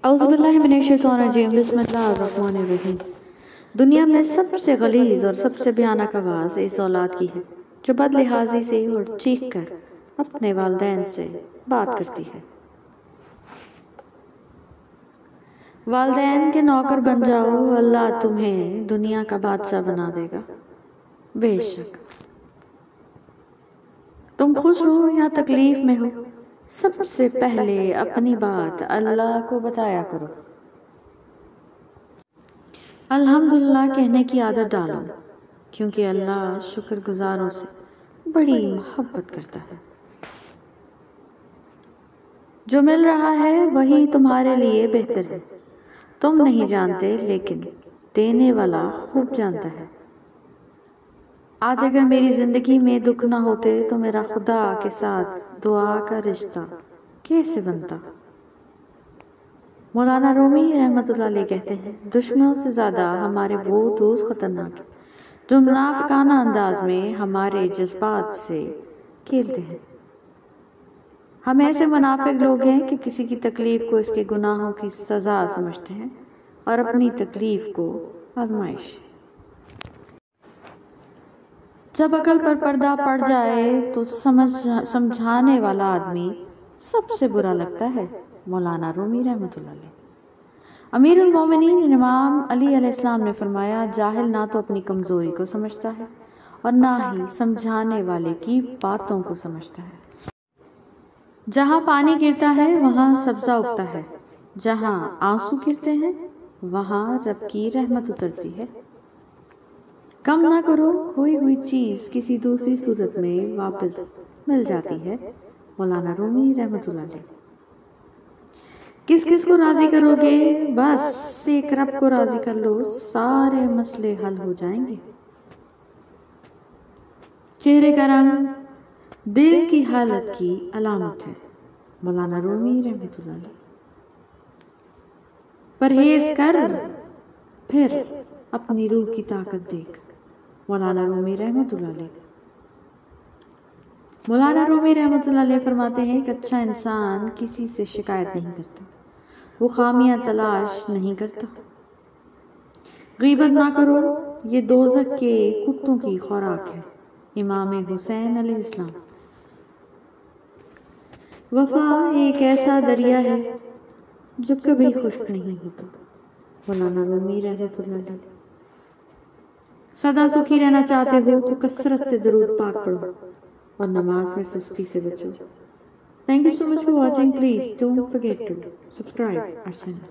اعوذ باللہ من الشیطان الرجیم بسم اللہ الرحمن الرحیم۔ دنیا میں سب سے غلیظ اور سب سے بھیانک آواز اس اولاد کی ہے جو بد لحاظی سے اور چیخ کر اپنے والدین سے بات کرتی ہے۔ والدین کے نوکر بن جاؤ، اللہ تمہیں دنیا کا بادشاہ بنا دے گا۔ بے شک تم خوش ہو یا تکلیف میں ہو، سب سے پہلے اپنی بات اللہ کو بتایا کرو۔ الحمدللہ کہنے کی عادت ڈالو، کیونکہ اللہ شکر گزاروں سے بڑی محبت کرتا ہے۔ جو مل رہا ہے وہی تمہارے لیے بہتر ہے، تم نہیں جانتے لیکن دینے والا خوب جانتا ہے۔ آج اگر میری زندگی میں دکھ نہ ہوتے تو میرا خدا کے ساتھ دعا کا رشتہ کیسے بنتا؟ مولانا رومی رحمۃ اللہ علیہ کہتے ہیں، دشمنوں سے زیادہ ہمارے وہ دوست خطرناک ہیں جو منافقانہ انداز میں ہمارے جذبات سے کھیلتے ہیں۔ ہم ایسے منافق لوگ ہیں کہ کسی کی تکلیف کو اس کے گناہوں کی سزا سمجھتے ہیں اور اپنی تکلیف کو آزمائش۔ جب عقل پر پردہ پڑ جائے تو سمجھانے والا آدمی سب سے برا لگتا ہے۔ مولانا رومی رحمۃ اللہ علیہ۔ امیر المومنین امام علی علیہ السلام نے فرمایا، جاہل نہ تو اپنی کمزوری کو سمجھتا ہے اور نہ ہی سمجھانے والے کی باتوں کو سمجھتا ہے۔ جہاں پانی گرتا ہے وہاں سبزہ اگتا ہے، جہاں آنسو گرتے ہیں وہاں رب کی رحمت اترتی ہے۔ کم نہ کرو، کھوئی ہوئی چیز کسی دوسری صورت میں واپس مل جاتی ہے۔ مولانا رومی رحمۃ اللہ علیہ۔ کس کس کو راضی کرو گے؟ بس ایک رب کو راضی کر لو، سارے مسئلے حل ہو جائیں گے۔ چہرے کا رنگ دل کی حالت کی علامت ہے۔ مولانا رومی رحمۃ اللہ علیہ۔ پرہیز کر پھر اپنی روح کی طاقت دیکھ۔ مولانا رومی رحمۃ اللہ علیہ۔ مولانا رومی رحمۃ اللہ علیہ فرماتے ہیں کہ اچھا انسان کسی سے شکایت نہیں کرتا، وہ خامیاں تلاش نہیں کرتا۔ غیبت نہ کرو، یہ دوزخ کے کتوں کی خوراک ہے۔ امام حسین علیہ السلام۔ وفا ایک ایسا دریا ہے جو کبھی خشک نہیں ہوتا۔ مولانا رومی رحمۃ اللہ علیہ۔ سدا سکھی رہنا چاہتے ہو تو کثرت سے درود پاک پڑھو اور نماز میں سستی سے بچو۔ Thank you so much for watching. Please don't forget to subscribe our channel.